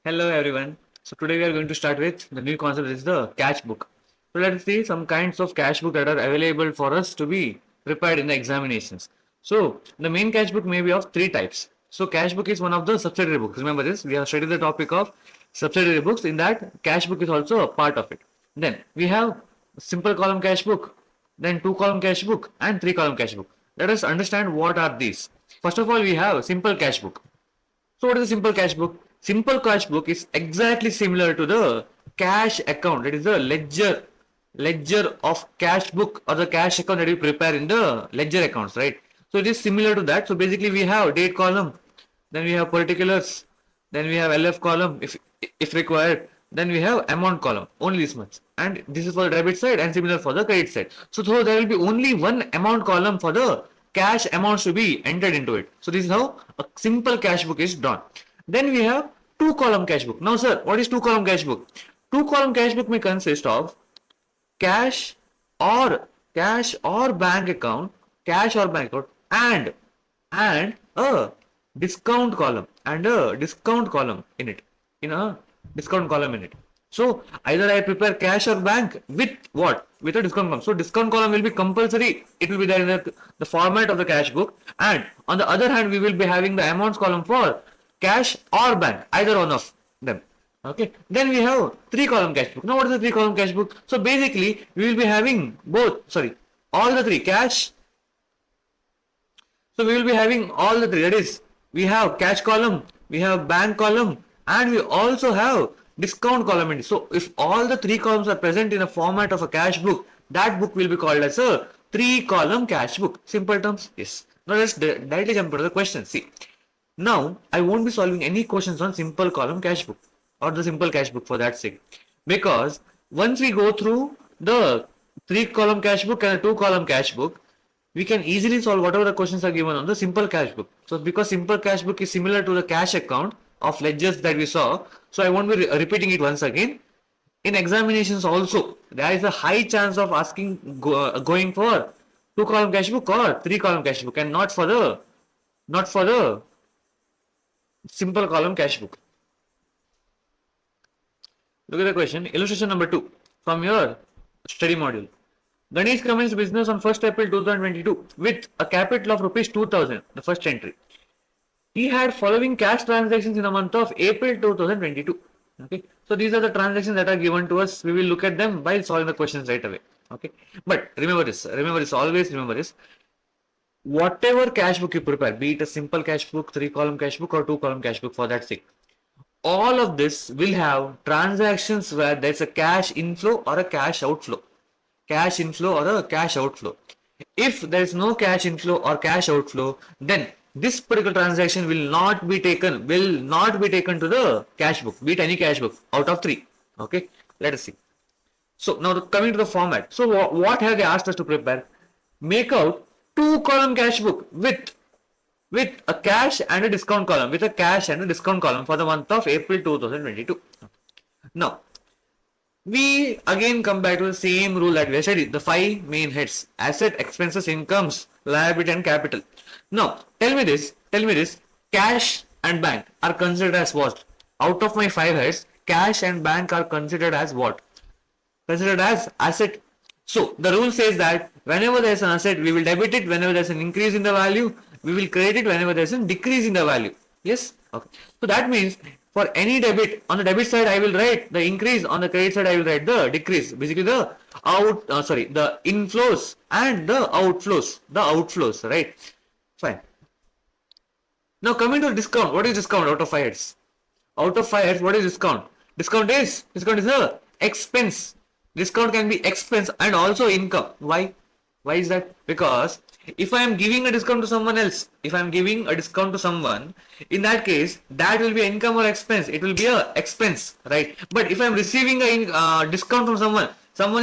Hello everyone. So today we are going to start with the new concept is the cash book. So let's see some kinds of cash book that are available for us to be prepared in the examinations. So the main cash book may be of three types. So cash book is one of the subsidiary books. Remember this, we have studied the topic of subsidiary books. In that cash book is also a part of it. Then we have simple column cash book, then two column cash book and three column cash book. Let us understand what are these. First of all, we have simple cash book. So what is a simple cash book? Simple cash book is exactly similar to the cash account. It is the ledger of cash book or the cash account that we prepare in the ledger accounts, right? So it is similar to that. So basically we have date column, then we have particulars, then we have LF column if required, then we have amount column, only this much. And this is for the debit side and similar for the credit side. So there will be only one amount column for the cash amounts to be entered into it. So this is how a simple cash book is done. Then we have two column cash book. Now sir, what is two column cash book? Two column cash book may consist of cash or bank account, and a discount column in it, in a discount column in it. So either I prepare cash or bank with what? With a discount column. So discount column will be compulsory. It will be there in the format of the cash book. And on the other hand, we will be having the amounts column for cash or bank, either one of them. Okay. Then we have three column cash book. Now what is the three column cash book? So basically we will be having all the three cash. So we will be having all the three. That is, we have cash column, we have bank column, and we also have discount column in it. So if all the three columns are present in a format of a cash book, that book will be called as a three column cash book. Simple terms? Yes. Now let's directly jump to the question. See, now I won't be solving any questions on simple column cash book or the simple cash book for that sake, because once we go through the three column cash book and a two column cash book, we can easily solve whatever the questions are given on the simple cash book. So because simple cash book is similar to the cash account of ledgers that we saw, so I won't be repeating it once again. In examinations also, there is a high chance of asking going for two column cash book or three column cash book, and not for the simple column cash book. Look at the question, illustration number 2 from your study module. Ganesh commenced business on 1st April 2022 with a capital of rupees 2000, the first entry. He had following cash transactions in the month of April 2022. Okay, so these are the transactions that are given to us. We will look at them by solving the questions right away. Okay, but always remember this. Whatever cash book you prepare, be it a simple cash book, three column cash book, or two column cash book for that sake, all of this will have transactions where there's a cash inflow or a cash outflow. Cash inflow or a cash outflow. If there is no cash inflow or cash outflow, then this particular transaction will not be taken to the cash book, be it any cash book out of three. Okay, let us see. So now coming to the format. So what have they asked us to prepare? Make out two column cash book with a cash and a discount column, for the month of April 2022. Now we again come back to the same rule that we studied, the five main heads: asset, expenses, incomes, liability, and capital. Now tell me this, cash and bank are considered as what? Out of my five heads, cash and bank are considered as what? Considered as asset. So the rule says that whenever there is an asset, we will debit it. Whenever there is an increase in the value, we will credit it. Whenever there is a decrease in the value. Yes? Okay. So that means for any debit, on the debit side I will write the increase, on the credit side I will write the decrease. Basically the the inflows and the outflows, right? Fine. Now coming to discount, what is discount out of five heads? Out of five heads, what is discount? Discount is a expense. Discount can be expense and also income. Why? Why is that? Because if I am giving a discount to someone else, in that case, that will be income or expense. It will be a expense, right? But if I am receiving a discount from someone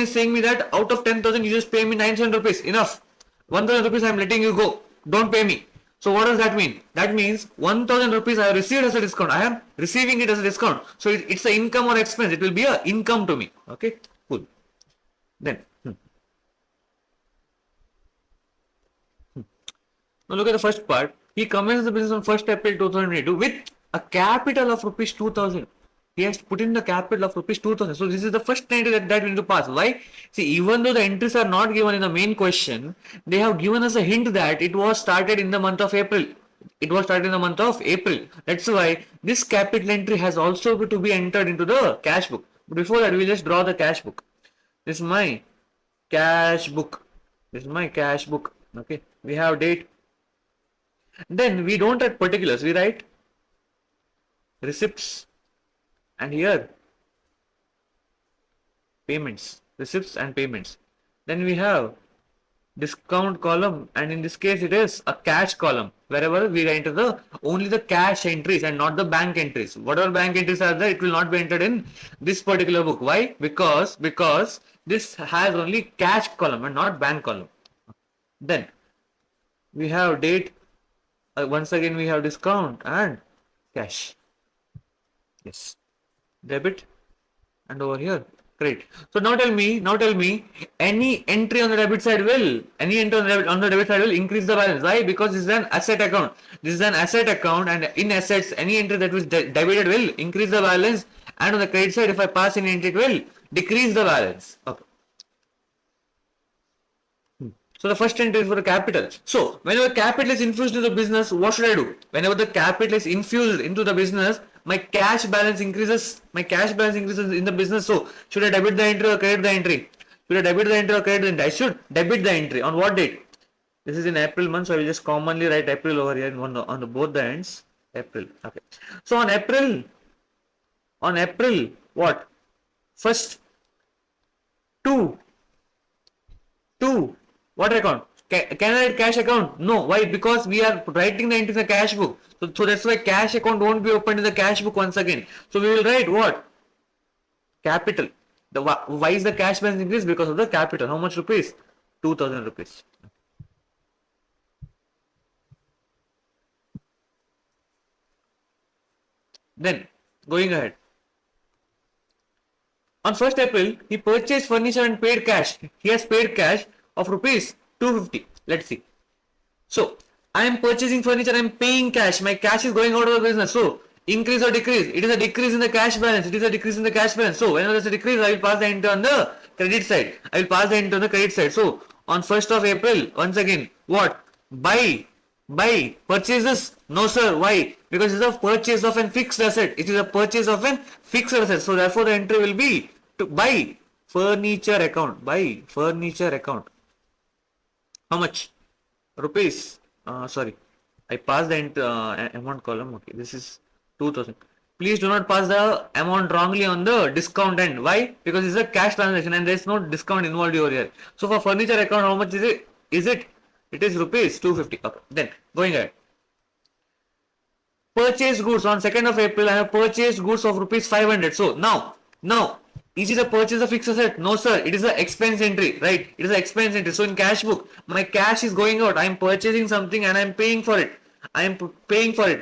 is saying me that out of 10,000 you just pay me 9,000 rupees, enough. 1,000 rupees I am letting you go. Don't pay me. So what does that mean? That means 1,000 rupees I have received as a discount. I am receiving it as a discount. So it's an income or expense. It will be a income to me. Okay, cool. Then now look at the first part. He commenced the business on 1st April 2022 with a capital of rupees 2000. He has put in the capital of rupees 2000. So this is the first entry that we need to pass. Why? See, even though the entries are not given in the main question, they have given us a hint that it was started in the month of April. It was started in the month of April. That's why this capital entry has also to be entered into the cash book. Before that, we just draw the cash book. This is my cash book. This is my cash book. Okay. We have date. Then we don't write particulars. We write receipts. And here payments, receipts and payments. Then we have discount column, and in this case it is a cash column. Wherever we enter the only the cash entries and not the bank entries. Whatever bank entries are there, it will not be entered in this particular book. Why? Because this has only cash column and not bank column. Then we have date. Once again we have discount and cash. Yes. Debit, and over here credit. So now tell me any entry on the debit side will increase the balance. Why? Because this is an asset account. This is an asset account, and in assets any entry that was debited will increase the balance, and on the credit side if I pass any entry it will decrease the balance. Okay. So the first entry is for the capital. So whenever capital is infused into the business, what should I do? Whenever the capital is infused into the business, my cash balance increases. My cash balance increases in the business. So should I debit the entry or credit the entry? Should I debit the entry or credit the entry? I should debit the entry. On what date? This is in April month, so I will just commonly write April over here on the both the ends. April. Okay. So on April, what? First two. What account? Can I write cash account? No. Why? Because we are writing the entry in the cash book. So that's why cash account won't be opened in the cash book once again. So we will write what? Capital. Why is the cash balance increased? Because of the capital. How much rupees? 2000 rupees. Then going ahead. On 1st April, he purchased furniture and paid cash. He has paid cash of rupees 250. Let's see. So, I am purchasing furniture, I am paying cash. My cash is going out of the business. So, increase or decrease? It is a decrease in the cash balance. It is a decrease in the cash balance. So, whenever there is a decrease, I will pass the entry on the credit side. So, on 1st of April, once again, what? Buy. Purchases? No sir. Why? Because it is a purchase of a fixed asset. It is a purchase of a fixed asset. So, therefore, the entry will be to buy furniture account. Buy furniture account. How much? Rupees. Sorry. I passed the amount column. Okay. This is 2000. Please do not pass the amount wrongly on the discount end. Why? Because it's a cash transaction and there is no discount involved over here. So for furniture account, how much is it? It is rupees 250. Okay. Then going ahead. Purchased goods on 2nd of April. I have purchased goods of rupees 500. So now, is it a purchase of fixed asset? No sir. It is an expense entry, right? It is an expense entry. So in cash book, my cash is going out. I am purchasing something and I am paying for it.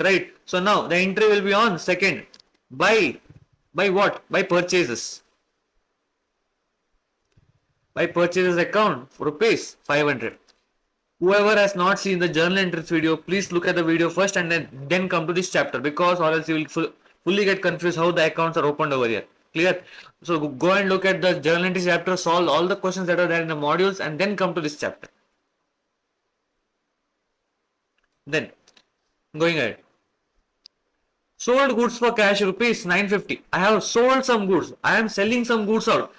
Right? So now the entry will be on 2nd. By what? By purchases. By purchases account for rupees 500. Whoever has not seen the journal entries video, please look at the video first and then come to this chapter, because or else you will fully get confused how the accounts are opened over here. Clear? So go and look at the journal entries chapter, solve all the questions that are there in the modules and then come to this chapter. Then going ahead. Sold goods for cash rupees 950. I have sold some goods. I am selling some goods out.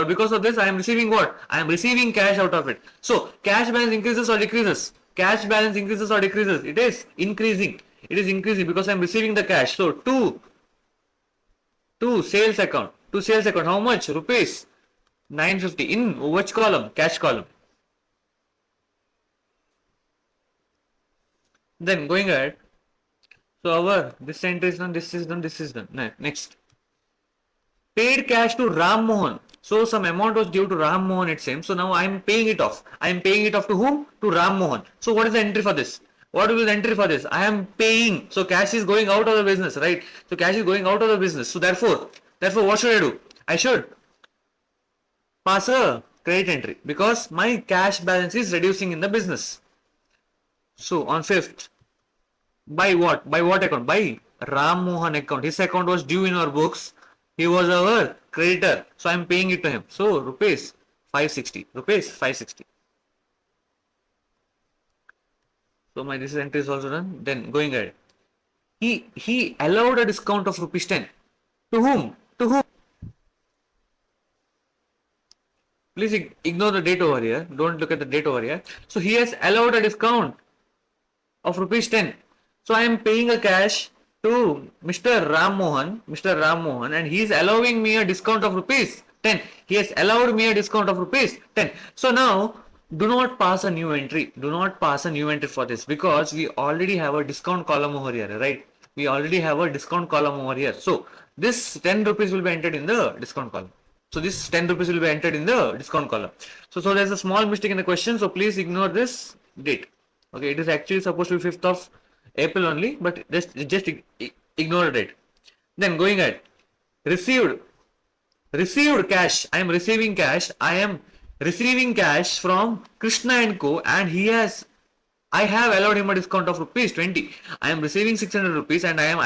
Because of this, I am receiving what? I am receiving cash out of it. So, cash balance increases or decreases? Cash balance increases or decreases? It is increasing. It is increasing because I am receiving the cash. So, to sales account. How much? Rupees 950. In which column? Cash column. Then going ahead. So this entry is done, this is done. Next. Paid cash to Ram Mohan. So some amount was due to Ram Mohan, it seems. So now I am paying it off. I am paying it off to whom? To Ram Mohan. So what is the entry for this? What will be the entry for this? I am paying. So cash is going out of the business, right? So cash is going out of the business. So therefore what should I do? I should pass a credit entry because my cash balance is reducing in the business. So on 5th. By what? By what account? By Ram Mohan account. His account was due in our books. He was our creditor. So I am paying it to him. So rupees 560. Rupees 560. So my this entry is also done. Then going ahead. He allowed a discount of rupees 10. To whom? To whom? Please ignore the date over here. Don't look at the date over here. So he has allowed a discount of rupees 10. So I am paying a cash to Mr. Ram Mohan, and he is allowing me a discount of rupees 10. He has allowed me a discount of rupees 10. So now do not pass a new entry. Do not pass a new entry for this, because we already have a discount column over here, right? We already have a discount column over here. So this 10 rupees will be entered in the discount column. So this 10 rupees will be entered in the discount column. So there's a small mistake in the question. So please ignore this date. Okay, it is actually supposed to be 5th of April only, but just ignore the date. Then going ahead, received cash. I am receiving cash. I am receiving cash from Krishna and Co. And I have allowed him a discount of rupees 20. I am receiving 600 rupees and I am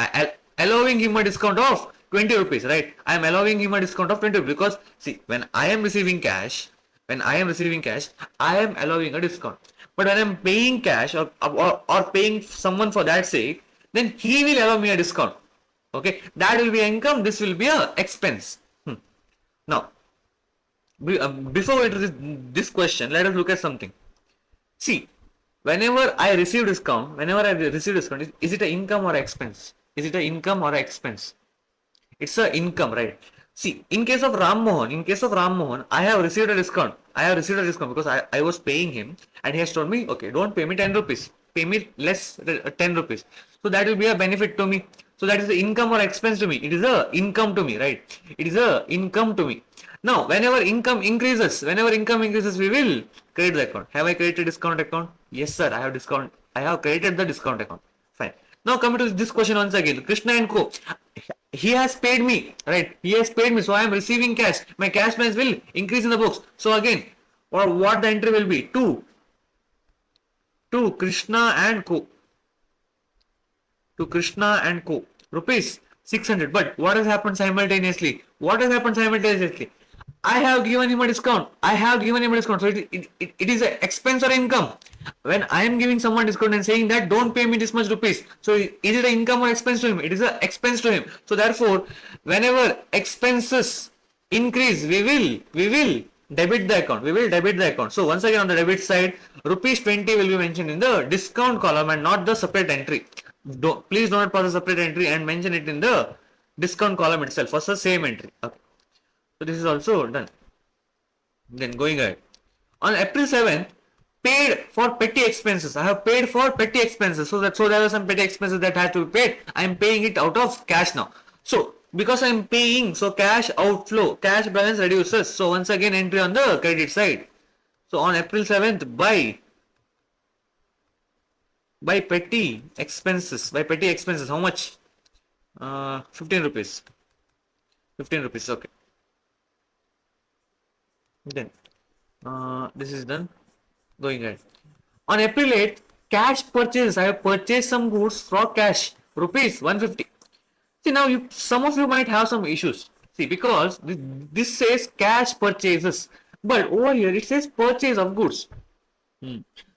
allowing him a discount of 20 rupees, right? I am allowing him a discount of 20 rupees, because see, when I am receiving cash, I am allowing a discount. But when I am paying cash or paying someone for that sake, then he will allow me a discount. Okay, that will be income. This will be a expense. Now, before we enter this question, let us look at something. See, whenever I receive discount, is it an income or expense? Is it an income or expense? It's a income, right? See, in case of Ram Mohan, I have received a discount. Because I was paying him, and he has told me, okay, don't pay me 10 rupees. Pay me less 10 rupees. So that will be a benefit to me. So that is the income or expense to me. It is a income to me, right? It is a income to me. Now, whenever income increases, we will credit the account. Have I created discount account? Yes, sir. I have created the discount account. Fine. Now coming to this question once again. Krishna and Co. He has paid me, right? He has paid me, so I am receiving cash. My cash balance will increase in the books. So again, or what the entry will be? To Krishna and Co. Rupees 600. But what has happened simultaneously? I have given him a discount. So it is an expense or income. When I am giving someone discount and saying that don't pay me this much rupees, so is it an income or expense to him? It is an expense to him. So therefore, whenever expenses increase, we will debit the account. So once again, on the debit side, rupees 20 will be mentioned in the discount column and not the separate entry. Please do not pass a separate entry and mention it in the discount column itself for the same entry. Okay. So this is also done. Then going ahead. On April 7th, paid for petty expenses. I have paid for petty expenses. So there were some petty expenses that had to be paid. I am paying it out of cash now. So because I am paying, so cash outflow, cash balance reduces. So once again, entry on the credit side. So on April 7th, by petty expenses, how much? 15 rupees. 15 rupees, okay. Then this is done. Going ahead. On April 8th, cash purchase. I have purchased some goods for cash. Rupees 150. See, now some of you might have some issues. See, because this says cash purchases, but over here it says purchase of goods.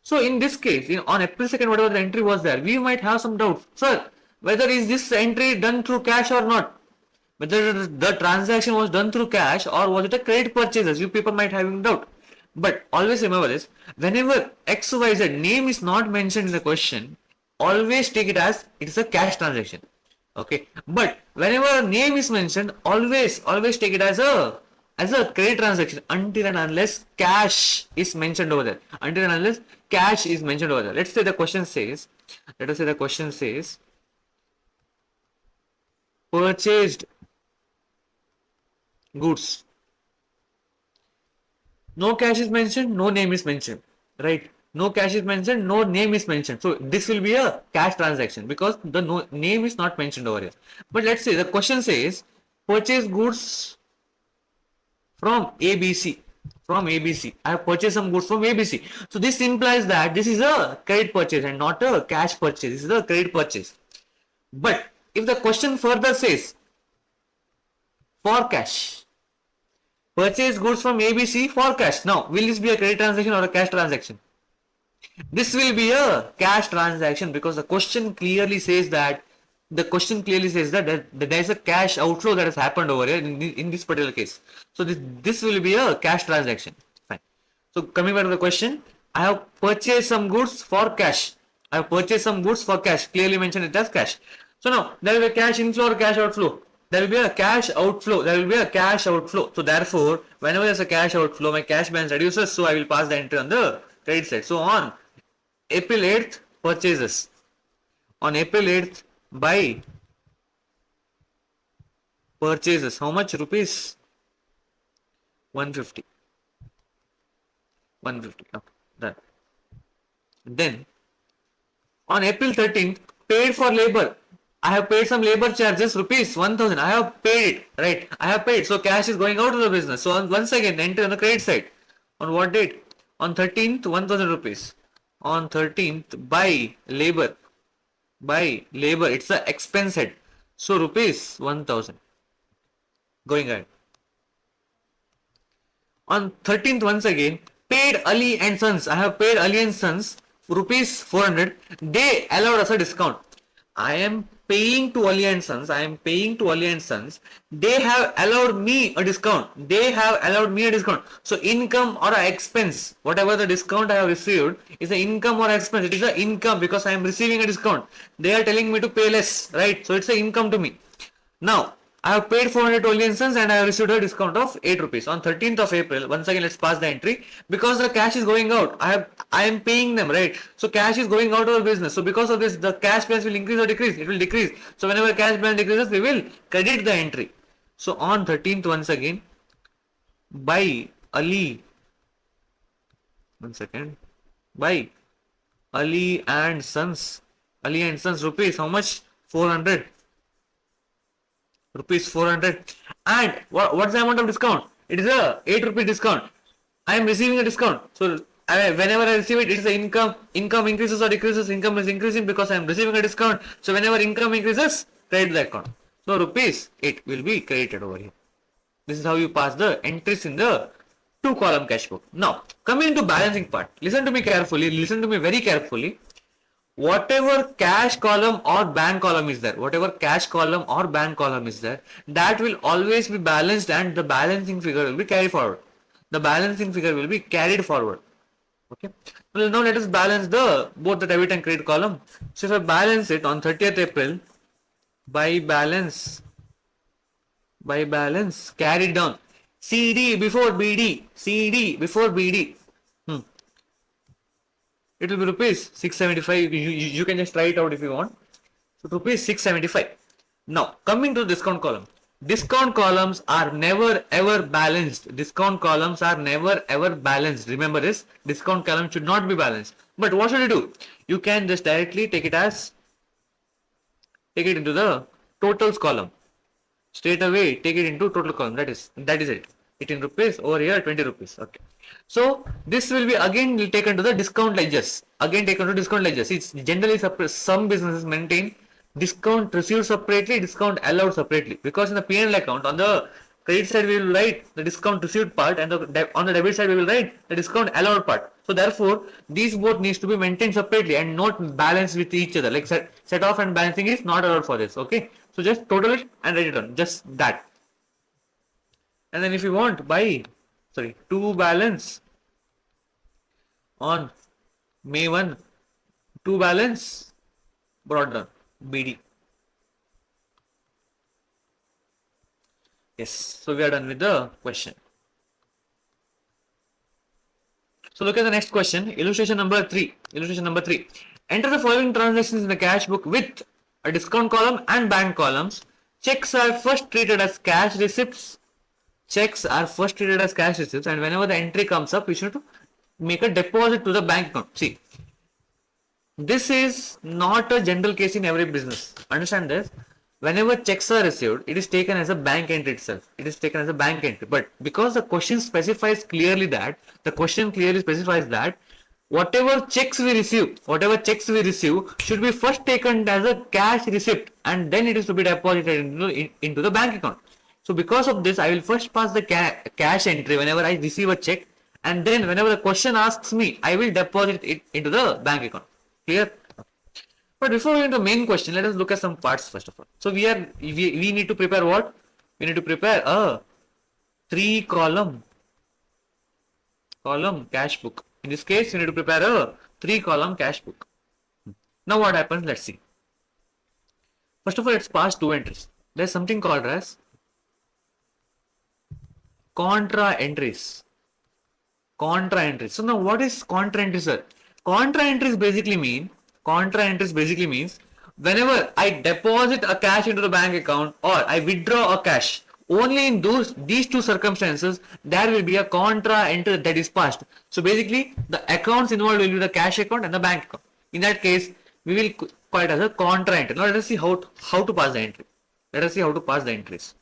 So in this case, on April 2nd, whatever the entry was there, we might have some doubt. Sir, whether is this entry done through cash or not? Whether the transaction was done through cash or was it a credit purchases? You people might having doubt. But always remember this, whenever XYZ name is not mentioned in the question, always take it as it is a cash transaction. Okay. But whenever name is mentioned, always take it as a credit transaction until and unless cash is mentioned over there. Let us say the question says purchased goods. No cash is mentioned, no name is mentioned, right? No cash is mentioned, no name is mentioned. So this will be a cash transaction because the name is not mentioned over here. But let's say the question says purchase goods from ABC. I have purchased some goods from ABC. So this implies that this is a credit purchase and not a cash purchase. This is a credit purchase. But if the question further says for cash, purchase goods from ABC for cash. Now, will this be a credit transaction or a cash transaction? This will be a cash transaction because the question clearly says that there is a cash outflow that has happened over here in this particular case. So this will be a cash transaction. Fine. So coming back to the question, I have purchased some goods for cash. I have purchased some goods for cash. Clearly mentioned it as cash. So now there will be a cash inflow or cash outflow. There will be a cash outflow. There will be a cash outflow. So therefore, whenever there is a cash outflow, my cash balance reduces. So I will pass the entry on the credit side. So on April 8th, purchases. On April 8th, buy purchases. How much? Rupees 150. 150. Okay, done. Then on April 13th, paid for labor. I have paid some labor charges, rupees 1000. I have paid it, right? I have paid. So cash is going out of the business. So once again, enter on the credit side. On what date? On 13th, 1000 rupees. On 13th, buy labor. Buy labor. It's the expense head. So rupees 1000. Going ahead. On 13th, once again, paid Ali and Sons. I have paid Ali and Sons rupees 400. They allowed us a discount. I am paying to Ali and Sons. I am paying to Ali and Sons. They have allowed me a discount. They have allowed me a discount. So income or expense, whatever the discount I have received is an income or expense. It is an income because I am receiving a discount. They are telling me to pay less, right? So it's an income to me. Now I have paid 400 to Ali and Sons and I have received a discount of 8 rupees. On 13th of April, once again let's pass the entry. Because the cash is going out, I am paying them, right? So cash is going out of the business. So because of this, the cash balance will increase or decrease? It will decrease. So whenever cash balance decreases, we will credit the entry. So on 13th, once again, buy Ali. One second. Buy Ali and Sons. Ali and Sons rupees. How much? 400. Rupees 400. And what's the amount of discount? It is a 8 rupee discount. I am receiving a discount. So whenever I receive it, it is the income. Income increases or decreases. Income is increasing because I am receiving a discount. So whenever income increases, credit the account. So rupees 8 will be credited over here. This is how you pass the entries in the 2-column cash book. Now coming into balancing part. Listen to me carefully. Listen to me very carefully. Whatever cash column or bank column is there, that will always be balanced and the balancing figure will be carried forward. Okay. Well, now let us balance both the debit and credit column. So if I balance it on 30th April, by balance, carried down. CD before BD. It will be rupees 675. You can just try it out if you want. So rupees 675. Now coming to discount column. Discount columns are never ever balanced. Remember this. Discount column should not be balanced. But what should you do? You can just directly take it into the totals column. Straight away take it into total column. That is it. 18 rupees over here 20 rupees. Okay. So this will be again taken to the discount ledgers. It's generally some businesses maintain discount received separately, discount allowed separately. Because in the P&L account, on the credit side we will write the discount received part and on the debit side we will write the discount allowed part. So therefore, these both needs to be maintained separately and not balanced with each other. Like set off and balancing is not allowed for this. Okay. So just total it and write it down. Just that. And then if you want to balance on May 1, to balance brought down BD. Yes, so we are done with the question. So look at the next question, illustration number 3. Enter the following transactions in the cash book with a discount column and bank columns. Checks are first treated as cash receipts. And whenever the entry comes up, we should make a deposit to the bank account. See, this is not a general case in every business. Understand this? Whenever checks are received, it is taken as a bank entry itself. But because the question specifies clearly that, whatever checks we receive should be first taken as a cash receipt and then it is to be deposited into the bank account. So because of this, I will first pass the cash entry whenever I receive a check, and then whenever the question asks me, I will deposit it into the bank account. Clear? But before we go into the main question, let us look at some parts first of all. So we need to prepare what? We need to prepare a three column cash book. In this case, you need to prepare a three-column cash book. Now what happens? Let's see. First of all, let's pass two entries. There's something called as contra entries. Contra entries. So now what is contra entries, sir? Contra entries basically means whenever I deposit a cash into the bank account or I withdraw a cash, only in these two circumstances there will be a contra entry that is passed. So basically the accounts involved will be the cash account and the bank account. In that case, we will call it as a contra entry. Now let us see how to pass the entry. Let us see how to pass the entries.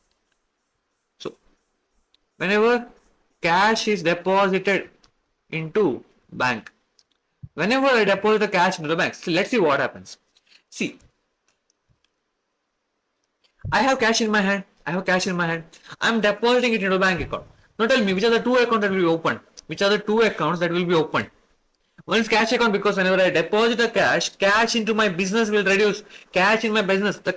So whenever cash is deposited into bank, whenever I deposit the cash into the bank, so let's see what happens. See, I have cash in my hand. I'm depositing it into a bank account. Now tell me, which are the two accounts that will be opened? One is cash account, because whenever I deposit the cash into my business will reduce. Cash in my business, the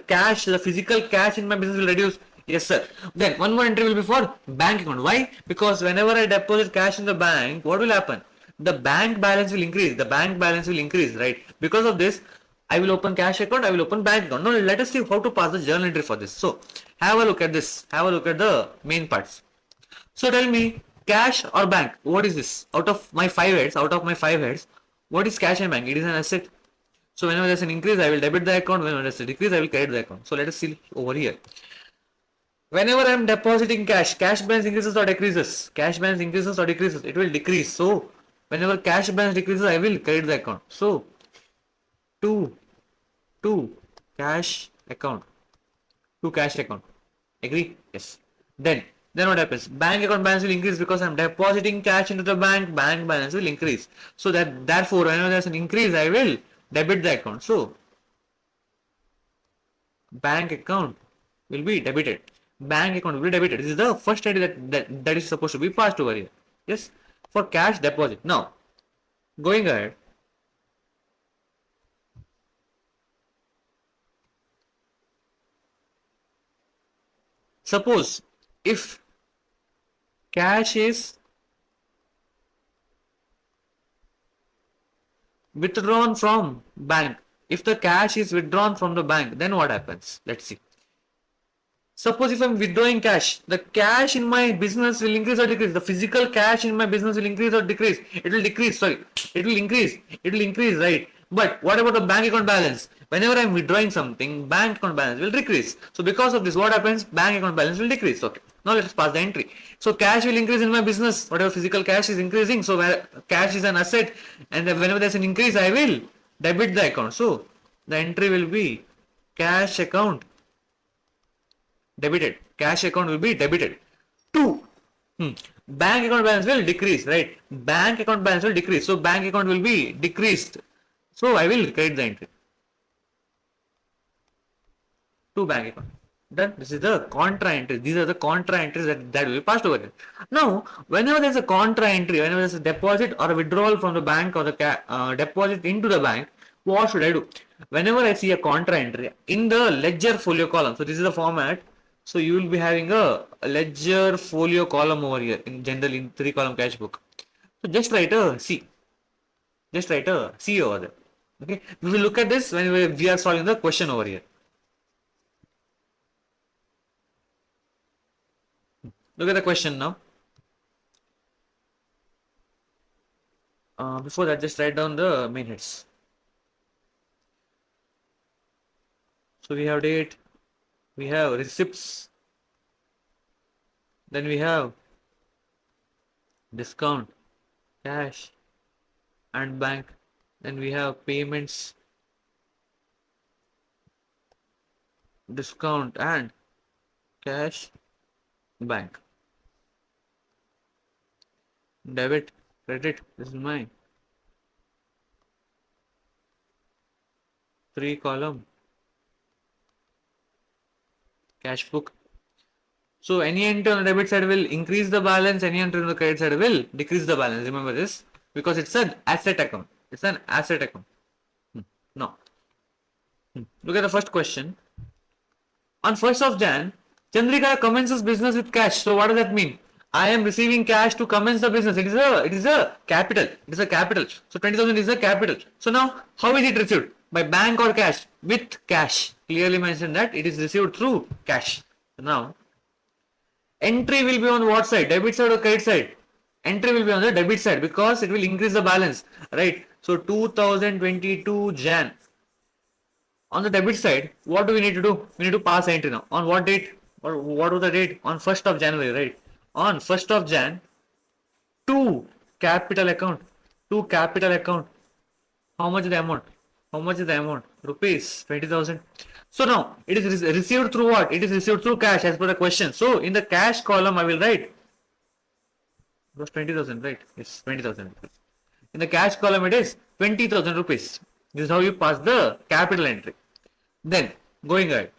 physical cash in my business will reduce. Yes, sir. Then one more entry will be for bank account. Why? Because whenever I deposit cash in the bank, what will happen? The bank balance will increase. Right? Because of this, I will open cash account, I will open bank account. Now let us see how to pass the journal entry for this. So have a look at this. Have a look at the main parts. So tell me, cash or bank? What is this? Out of my five heads, what is cash and bank? It is an asset. So whenever there's an increase, I will debit the account. Whenever there's a decrease, I will credit the account. So let us see over here. Whenever I am depositing cash balance increases or decreases? It will decrease. So whenever cash balance decreases, I will credit the account. So to cash account. Agree? Yes. Then what happens? Bank account balance will increase because I'm depositing cash into the bank. Bank balance will increase. So therefore, whenever there's an increase, I will debit the account. So bank account will be debited. This is the first entry that is supposed to be passed over here. Yes, for cash deposit. Now, going ahead. Suppose if cash is withdrawn from bank, if the cash is withdrawn from the bank, then what happens? Let's see. Suppose if I'm withdrawing cash, the cash in my business will increase or decrease. The physical cash in my business will increase or decrease. It will decrease, sorry. It will increase, right? But what about the bank account balance? Whenever I'm withdrawing something, bank account balance will decrease. So because of this, what happens? Bank account balance will decrease. Okay. Now let's pass the entry. So cash will increase in my business. Whatever physical cash is increasing. So where cash is an asset, and whenever there's an increase, I will debit the account. So the entry will be cash account debited. Cash account will be debited. 2. Bank account balance will decrease, right? Bank account balance will decrease. So bank account will be decreased. So I will credit the entry to bank account. Then this is the contra entry. These are the contra entries that will be passed over here. Now, whenever there's a contra entry, whenever there's a deposit or a withdrawal from the bank or the deposit into the bank, what should I do? Whenever I see a contra entry in the ledger folio column, so this is the format. So you will be having a ledger folio column over here in general in 3-column cash book. So just write a C. Over there. Okay. We will look at this when we are solving the question over here. Look at the question now. Before that, just write down the main heads. So we have date, we have receipts, then we have discount, cash and bank, then we have payments, discount and cash, bank, debit, credit. This is mine. 3 column cash book. So any entry on the debit side will increase the balance, any entry on the credit side will decrease the balance. Remember this because it's an asset account. It's an asset account. Now, look at the first question. On 1st of Jan, Chandrika commences business with cash. So what does that mean? I am receiving cash to commence the business. It is a capital. It is a capital. So 20,000 is a capital. So now how is it received? By bank or cash? With cash. Clearly mentioned that it is received through cash. Now entry will be on what side? Debit side or credit side? Entry will be on the debit side because it will increase the balance. Right. So 2022 Jan. On the debit side, what do we need to do? We need to pass entry now. On what date? Or what was the date? On 1st of January, right? On 1st of Jan, to capital account. To capital account. How much is the amount? How much is the amount? Rupees 20,000. So now it is received through what? It is received through cash as per the question. So in the cash column, I will write. It was 20,000, right? Yes, 20,000 rupees. In the cash column, it is 20,000 rupees. This is how you pass the capital entry. Then going ahead,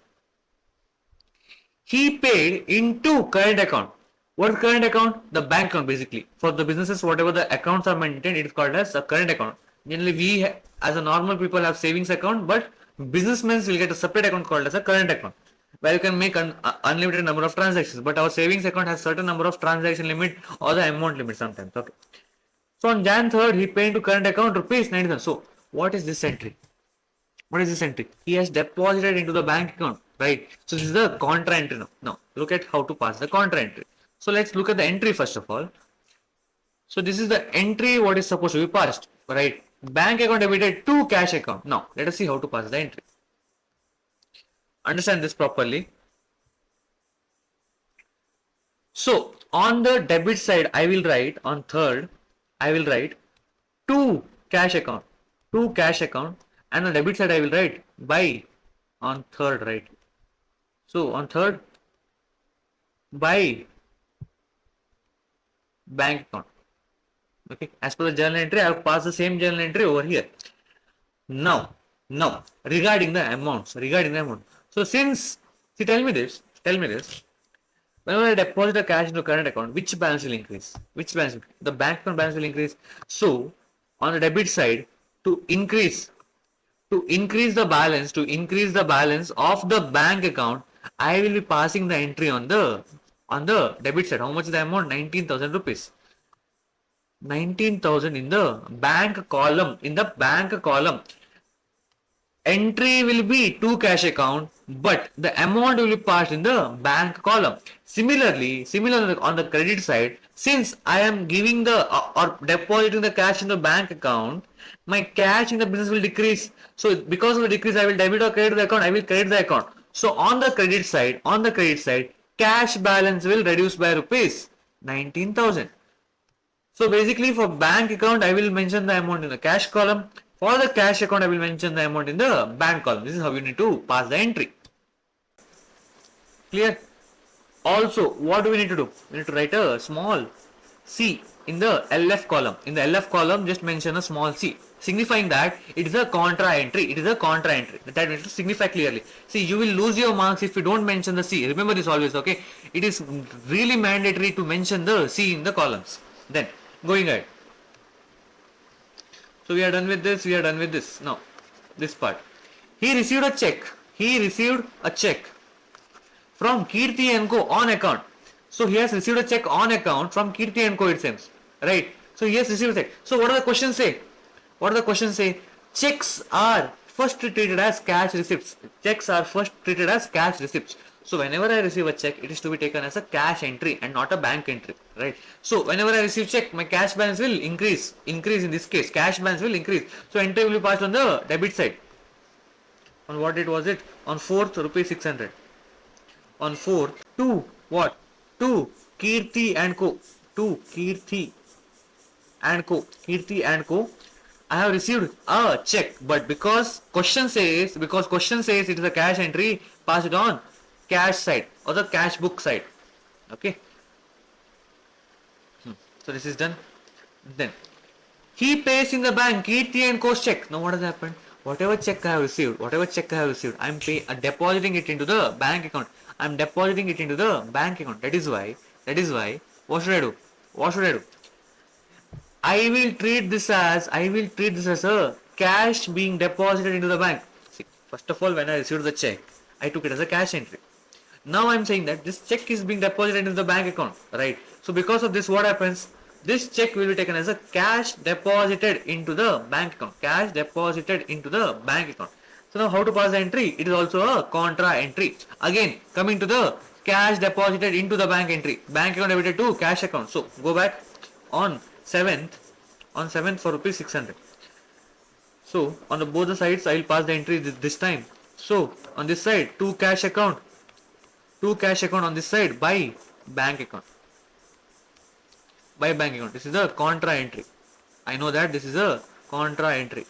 he paid into current account. What is current account? The bank account basically. For the businesses, whatever the accounts are maintained, it is called as a current account. Generally, we as a normal people have savings account, but businessmen will get a separate account called as a current account, where you can make an unlimited number of transactions. But our savings account has certain number of transaction limit or the amount limit sometimes. Okay. So on Jan 3rd, he paid to current account rupees 90,000. So what is this entry? What is this entry? He has deposited into the bank account, right? So this is the contra entry now. Now look at how to pass the contra entry. So let's look at the entry first of all. So this is the entry what is supposed to be passed, right? Bank account debited to cash account. Now let us see how to pass the entry. Understand this properly. So on the debit side, I will write on 3rd, I will write to cash account, and on debit side I will write by on 3rd, right? So on 3rd, by bank account. Okay, as per the journal entry, I have passed the same journal entry over here. Now regarding the amounts, So since, see, tell me this. Whenever I deposit the cash into current account, which balance will increase? The bank account balance will increase. So on the debit side, to increase the balance of the bank account, I will be passing the entry on the debit side. How much is the amount? 19,000 rupees. 19,000 in the bank column. Entry will be to cash account, but the amount will be passed in the bank column. Similarly on the credit side, since I am giving the or depositing the cash in the bank account, my cash in the business will decrease. So because of the decrease, I will debit or credit the account. I will credit the account. So on the credit side, cash balance will reduce by rupees 19,000. So basically for bank account, I will mention the amount in the cash column. For the cash account, I will mention the amount in the bank column. This is how you need to pass the entry. Clear? Also, what do we need to do? We need to write a small C in the LF column. In the LF column, just mention a small C, signifying that it is a contra entry. That needs to signify clearly. See, you will lose your marks if you don't mention the C. Remember this always, okay? It is really mandatory to mention the C in the columns. Then, going ahead. So we are done with this. Now, this part. He received a check from Kirti and Co on account. So he has received a check on account from Kirti and Co, it seems. Right? So he has received a check. So what do the questions say? Checks are first treated as cash receipts. So whenever I receive a check, it is to be taken as a cash entry and not a bank entry, right? So whenever I receive check, my cash balance will increase in this case, cash balance will increase. So entry will be passed on the debit side. On what date was it? On 4th, rupees 600. On 4th, to what? To Kirti and Co. I have received a check, but because question says it is a cash entry, pass it on cash side or the cash book side. Okay. So this is done. Then he pays in the bank Kirti and Co's check. Now what has happened? whatever check I have received, I'm depositing it into the bank account. I'm depositing it into the bank account. That is why, what should I do? What should I do? I will treat this as a cash being deposited into the bank. See, first of all, when I received the check, I took it as a cash entry. Now I'm saying that this check is being deposited into the bank account, right? So because of this, what happens? This check will be taken as a cash deposited into the bank account. Cash deposited into the bank account. So now how to pass the entry? It is also a contra entry. Again, coming to the cash deposited into the bank entry. Bank account debited to cash account. So go back on 7th, for rupees 600. So on the both the sides, I will pass the entry this time. So on this side, to cash account on this side by bank account. This is a contra entry. I know that this is a contra entry.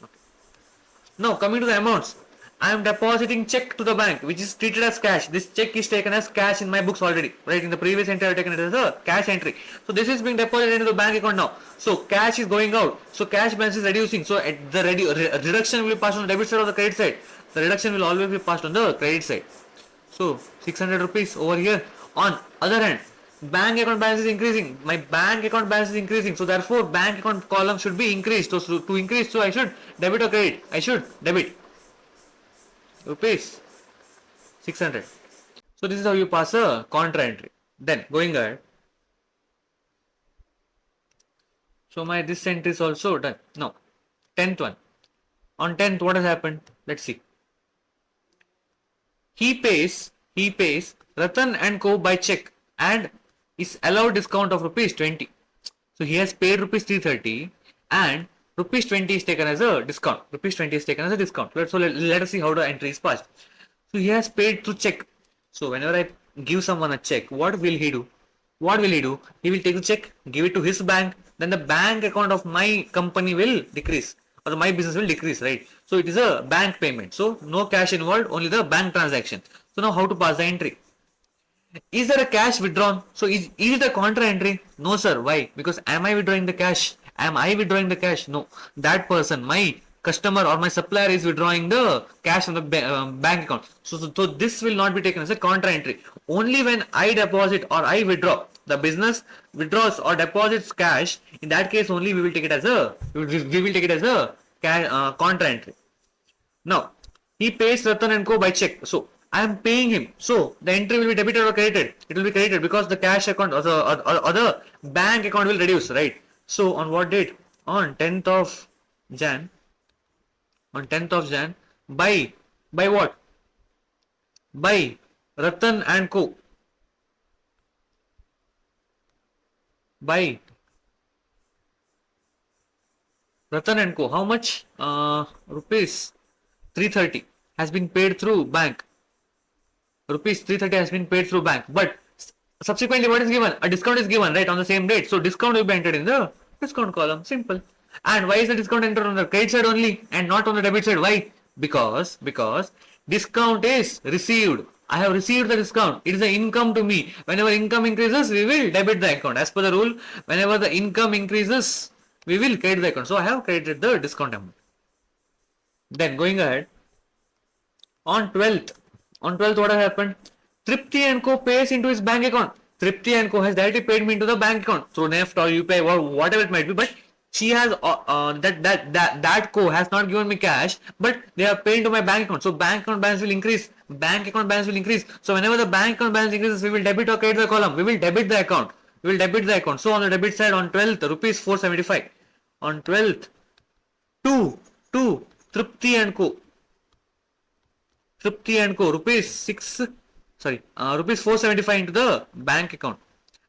Okay. Now coming to the amounts, I am depositing check to the bank which is treated as cash. This check is taken as cash in my books already, right? In the previous entry I have taken it as a cash entry. So this is being deposited into the bank account now. So cash is going out. So cash balance is reducing. So at the reduction will be passed on the debit side or the credit side. The reduction will always be passed on the credit side. So 600 rupees over here. On other hand, bank account balance is increasing. My bank account balance is increasing. So therefore, bank account column should be increased. So to increase, so I should debit or credit? I should debit rupees 600. So this is how you pass a contra entry. Then going ahead. So my this entry is also done. Now 10th one. On 10th, what has happened? Let's see. He pays Ratan and Co by check and is allowed discount of rupees 20. So he has paid rupees 330 and rupees 20 is taken as a discount. So let us see how the entry is passed. So he has paid through check. So whenever I give someone a check, what will he do? He will take the check, give it to his bank, then the bank account of my company will decrease. Or my business will decrease, right? So it is a bank payment. So no cash involved, only the bank transaction. So now how to pass the entry? Is there a cash withdrawn? So is it a contra entry? No sir. Why? Because am I withdrawing the cash? No. That person, my customer or my supplier is withdrawing the cash from the bank account. So this will not be taken as a contra entry. Only when I deposit or I withdraw, the business withdraws or deposits cash, in that case only we will take it as a contra entry. Now he pays Ratan and Co by check. So I am paying him. So the entry will be debited or credited. It will be credited because the cash account or the bank account will reduce, right? So on what date? On 10th of Jan. By what? By Ratan and Co. By Ratan and Co. How much? Rupees 330 has been paid through bank. Rupees 330 has been paid through bank. But subsequently what is given? A discount is given, right, on the same date. So discount will be entered in the discount column. Simple. And why is the discount entered on the credit side only and not on the debit side? Why? Because discount is received. I have received the discount. It is an income to me. Whenever income increases, we will debit the account. As per the rule, whenever the income increases, we will credit the account. So I have credited the discount amount. Then going ahead, on 12th, what has happened? Tripti and Co pays into his bank account. Tripti and Co has directly paid me into the bank account through NEFT or UPI or whatever it might be. But she has that Co has not given me cash, but they have paid into my bank account. So bank account balance will increase. So whenever the bank account balance increases, we will debit or credit the column. We will debit the account. So on the debit side, on 12th, rupees 475. On 12th, to Tripti and Co. Rupees 475 into the bank account.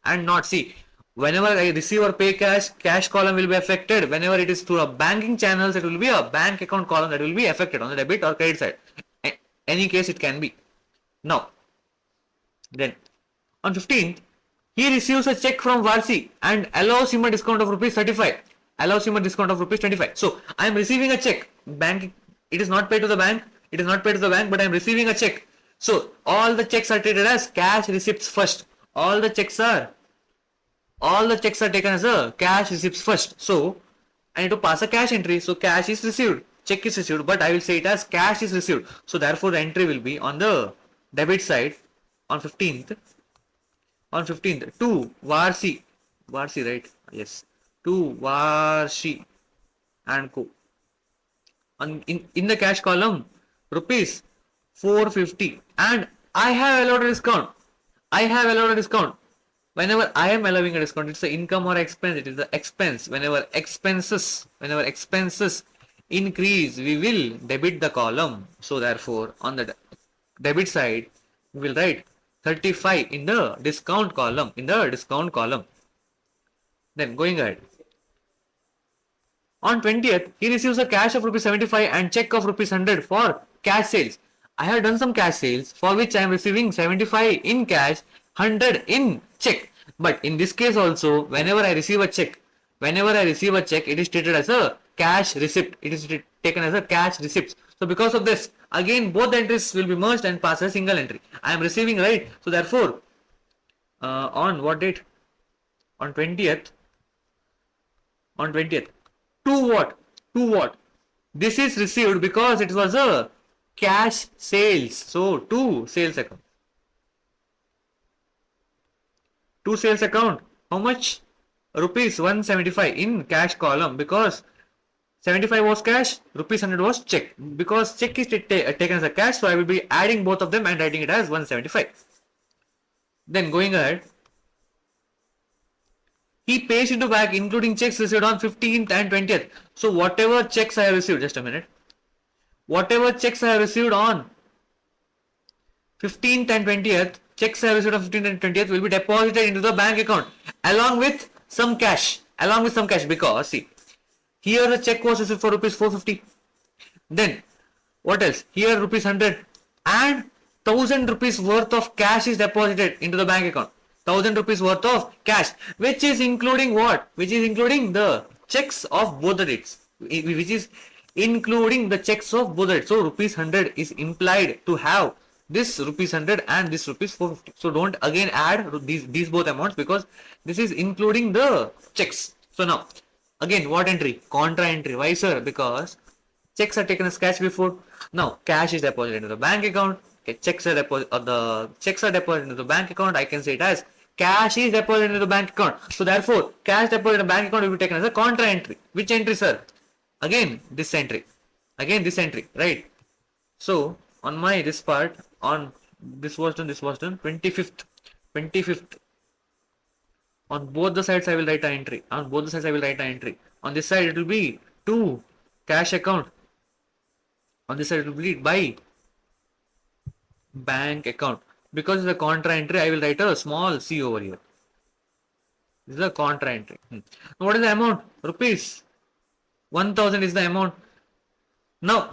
And not, see, whenever I receive or pay cash column will be affected. Whenever it is through a banking channels, it will be a bank account column that will be affected on the debit or credit side. Any case it can be. Now, then on 15th, he receives a check from Varsi and allows him a discount of rupees 35. So I am receiving a check. Bank, it is not paid to the bank. But I am receiving a check. So all the checks are treated as cash receipts first. All the checks are taken as a cash receipts first. So I need to pass a cash entry. So cash is received. check is received, but I will say it as cash is received. So therefore the entry will be on the debit side on 15th. On 15th to Varsi, right? Yes, to Varshi and Co. In the cash column, rupees 450, and I have allowed a discount. I have allowed a discount. Whenever I am allowing a discount, it's the income or expense. It is the expense. Whenever expenses increase, we will debit the column. So therefore, on the debit side, we will write 35 in the discount column. Then going ahead. On 20th, he receives a cash of rupees 75 and check of rupees 100 for cash sales. I have done some cash sales for which I am receiving 75 in cash, 100 in check. But in this case also, whenever I receive a check, it is treated as a cash receipt. It is taken as a cash receipt. So because of this, again both entries will be merged and pass as a single entry. I am receiving, right? So therefore, on what date? On 20th. On 20th. To what? This is received because it was a cash sales. So to sales account. To sales account. How much? Rupees 175 in cash column, because 75 was cash, rupees 100 was check. Because check is taken as a cash, so I will be adding both of them and writing it as 175. Then going ahead, he pays into bank including checks received on 15th and 20th. So whatever checks I have received, just a minute. Whatever checks I have received on 15th and 20th, checks I have received on 15th and 20th will be deposited into the bank account along with some cash. Because see, here the check was received for rupees 450. Then what else? Here rupees 100 and 1000 rupees worth of cash is deposited into the bank account. 1000 rupees worth of cash, which is including what? Which is including the checks of both the dates. So rupees 100 is implied to have this rupees 100 and this rupees 450. So don't again add these both amounts, because this is including the checks. So now again what entry? Contra entry. Why sir? Because checks are taken as cash before. Now cash is deposited into the bank account. Okay, checks are deposited into the bank account. I can say it as cash is deposited into the bank account. So therefore, cash deposited in the bank account will be taken as a contra entry. Which entry, sir? Again this entry, right? So on my this part, on this was done 25th. On both the sides I will write an entry. On this side it will be to cash account. On this side it will be by bank account. Because it's a contra entry, I will write a small c over here. This is a contra entry. Now what is the amount? Rupees 1000 is the amount. Now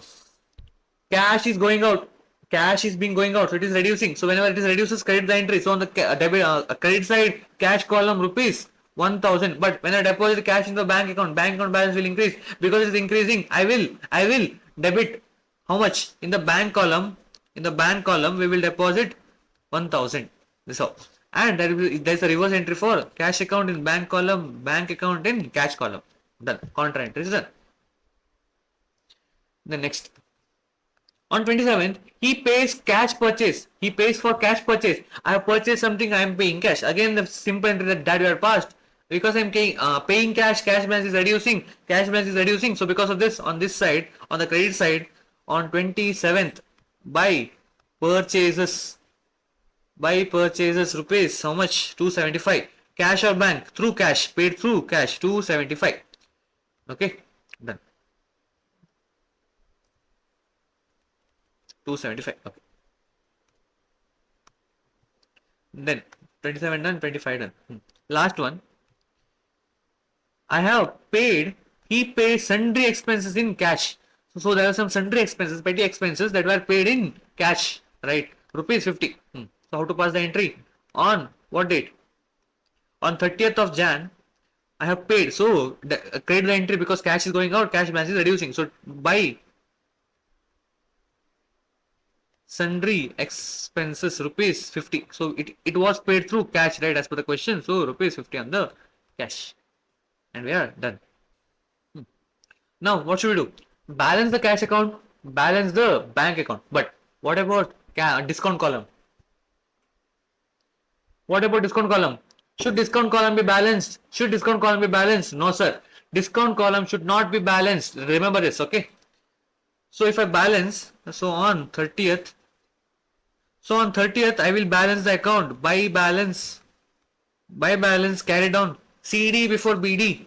cash is going out. So it is reducing. So whenever it is reduces, credit the entry. So on the credit side, cash column rupees 1000. But when I deposit cash in the bank account balance will increase. Because it is increasing, I will debit how much? In the bank column we will deposit 1000. This all. And there is a reverse entry for cash account in bank column, bank account in cash column. Done. Contra entry is done. The next. On 27th, he pays cash purchase. He pays for cash purchase. I have purchased something, I am paying cash. Again, the simple entry that we are passed. Because I am paying cash balance is reducing. So because of this, on this side, on the credit side, on 27th, by purchases rupees, how much? 275. Cash or bank? Through cash. Paid through cash. 275. Okay. Done. 275. Okay. Then 27 done, 25 done. Last one. I have paid. He pays sundry expenses in cash. So there are some sundry expenses, petty expenses that were paid in cash, right? Rupees 50. So how to pass the entry? On what date? On 30th of Jan, I have paid. So credit the entry because cash is going out, cash balance is reducing. So by sundry expenses rupees 50. So it was paid through cash, right, as per the question. So rupees 50 on the cash. And we are done. Now what should we do? balance the cash account, balance the bank account. But what about discount column? What about discount column? Should discount column be balanced? Should discount column be balanced? No, sir. Discount column should not be balanced. Remember this, okay? So if I balance, so on 30th, I will balance the account. Buy balance carry down. CD before BD.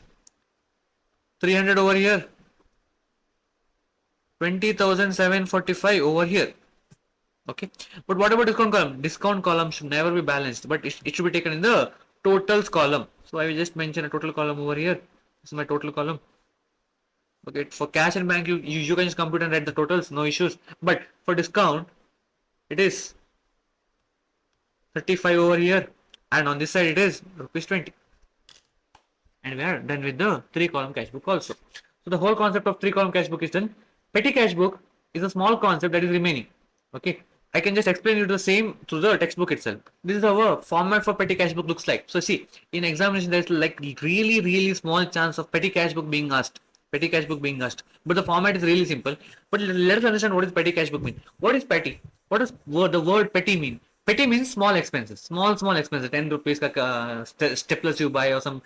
300 over here. 20,745 over here. Okay, but what about discount column? Discount column should never be balanced, but it should be taken in the totals column. So I will just mention a total column over here. This is my total column. Okay, for cash and bank, you can just compute and write the totals, no issues. But for discount, it is 35 over here, and on this side it is rupees 20. And we are done with the 3-column cash book also. So the whole concept of 3-column cash book is done. Petty cash book is a small concept that is remaining. Okay, I can just explain you the same through the textbook itself. This is how a format for petty cash book looks like. So see, in examination there is like really small chance of petty cash book being asked. But the format is really simple. But let us understand what is petty cash book mean. What is petty? What does the word petty mean? Petty means small expenses. Small expenses. 10 rupees staplers you buy, or some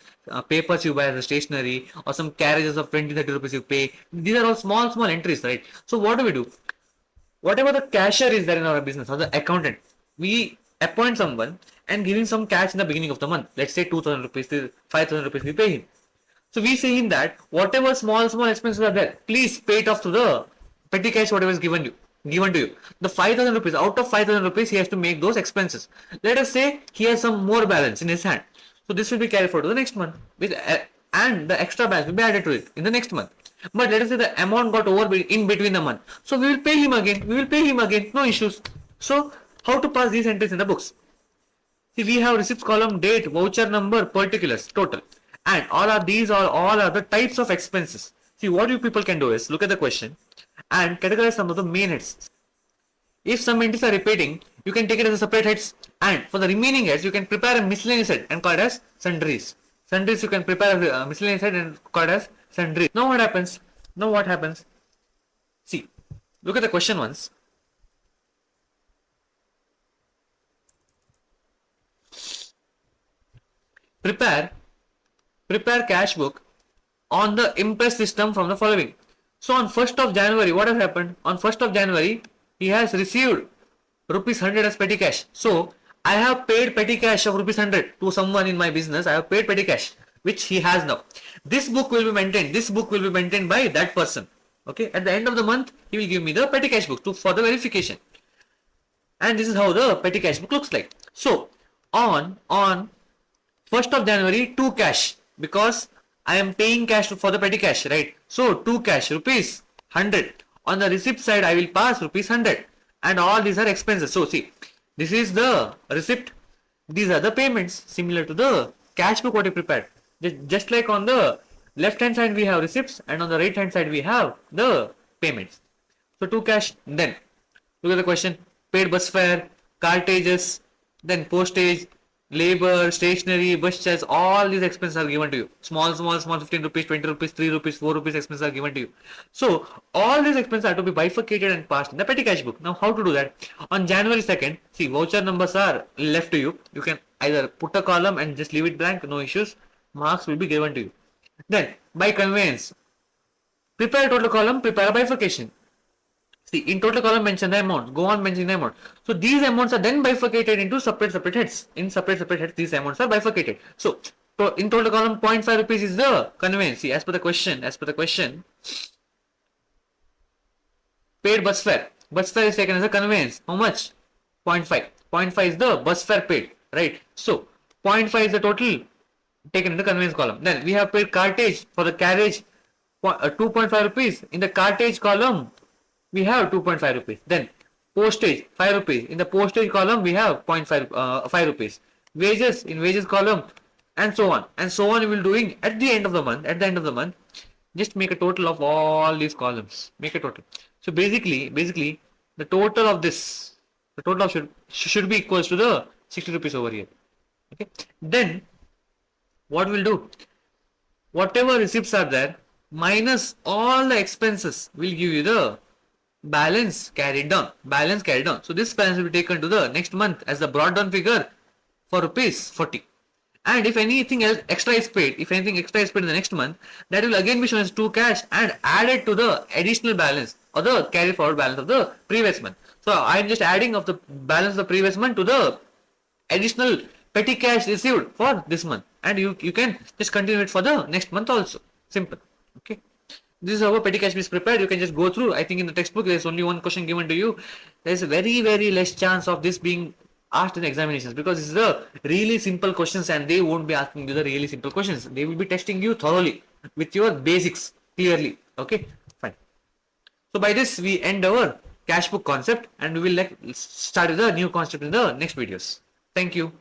papers you buy as a stationery, or some carriages of 20-30 rupees you pay. These are all small entries, right? So what do? Whatever the cashier is there in our business, or the accountant, we appoint someone and give him some cash in the beginning of the month. Let's say 2,000 rupees, 5,000 rupees we pay him. So we say him that whatever small expenses are there, please pay it off to the petty cash whatever is given to you. The 5,000 rupees, out of 5,000 rupees he has to make those expenses. Let us say he has some more balance in his hand. So this will be carried forward to the next month, and the extra balance will be added to it in the next month. But let us say the amount got over in between the month. So we will pay him again. No issues. So how to pass these entries in the books? See, we have receipts column, date, voucher number, particulars, total. And all are the types of expenses. See, what you people can do is look at the question and categorize some of the main heads. If some entries are repeating, you can take it as a separate heads, and for the remaining heads, you can prepare a miscellaneous head and call it as sundries. Sundries you can prepare a miscellaneous head and call it as sundries. Now what happens? See, look at the question once. Prepare cash book on the Impress system from the following. So on 1st of January, what has happened? On 1st of January, he has received rupees 100 as petty cash. So I have paid petty cash of rupees 100 to someone in my business. I have paid petty cash, which he has now. This book will be maintained by that person. Okay, at the end of the month, he will give me the petty cash book for the verification. And this is how the petty cash book looks like. So on 1st of January, 2 cash, because I am paying cash for the petty cash, right? So 2 cash, rupees 100. On the receipt side, I will pass rupees 100, and all these are expenses. So see, this is the receipt. These are the payments, similar to the cash book what you prepared. Just like on the left hand side we have receipts, and on the right hand side we have the payments. So 2 cash. Then look at the question: paid bus fare, cartages, then postage, labor, stationery, bus charge, all these expenses are given to you. Small, 15 rupees, 20 rupees, 3 rupees, 4 rupees expenses are given to you. So all these expenses are to be bifurcated and passed in the petty cash book. Now how to do that? On January 2nd, see, voucher numbers are left to you. You can either put a column and just leave it blank, no issues. Marks will be given to you. Then by conveyance, prepare a total column, prepare a bifurcation. See, in total column mention the amount, go on mentioning the amount. So these amounts are then bifurcated into separate heads. In separate heads, these amounts are bifurcated. So in total column, 0.5 rupees is the conveyance. See, as per the question, paid bus fare. Bus fare is taken as a conveyance. How much? 0.5. 0.5 is the bus fare paid, right? So 0.5 is the total taken in the conveyance column. Then we have paid cartage for the carriage, 2.5 rupees. In the cartage column, we have 2.5 rupees. Then postage, 5 rupees. In the postage column, we have 5 rupees. Wages, in wages column, and so on. And so on we will doing at the end of the month. Just make a total of all these columns. Make a total. So basically, the total of this, should be equals to the 60 rupees over here. Okay. Then, what we'll do? Whatever receipts are there, minus all the expenses will give you the balance carried down. Balance carried down. So this balance will be taken to the next month as the brought down figure for rupees 40. And if anything else extra is paid, if anything extra is paid in the next month, that will again be shown as 2 cash and added to the additional balance or the carry forward balance of the previous month. So I am just adding of the balance of the previous month to the additional petty cash received for this month, and you can just continue it for the next month also. Simple. Okay. This is how a petty cash is prepared. You can just go through. I think in the textbook there is only one question given to you. There is a very less chance of this being asked in examinations because this is the really simple questions and they won't be asking you the really simple questions. They will be testing you thoroughly with your basics clearly. Okay, fine. So by this we end our cash book concept and we will start with the new concept in the next videos. Thank you.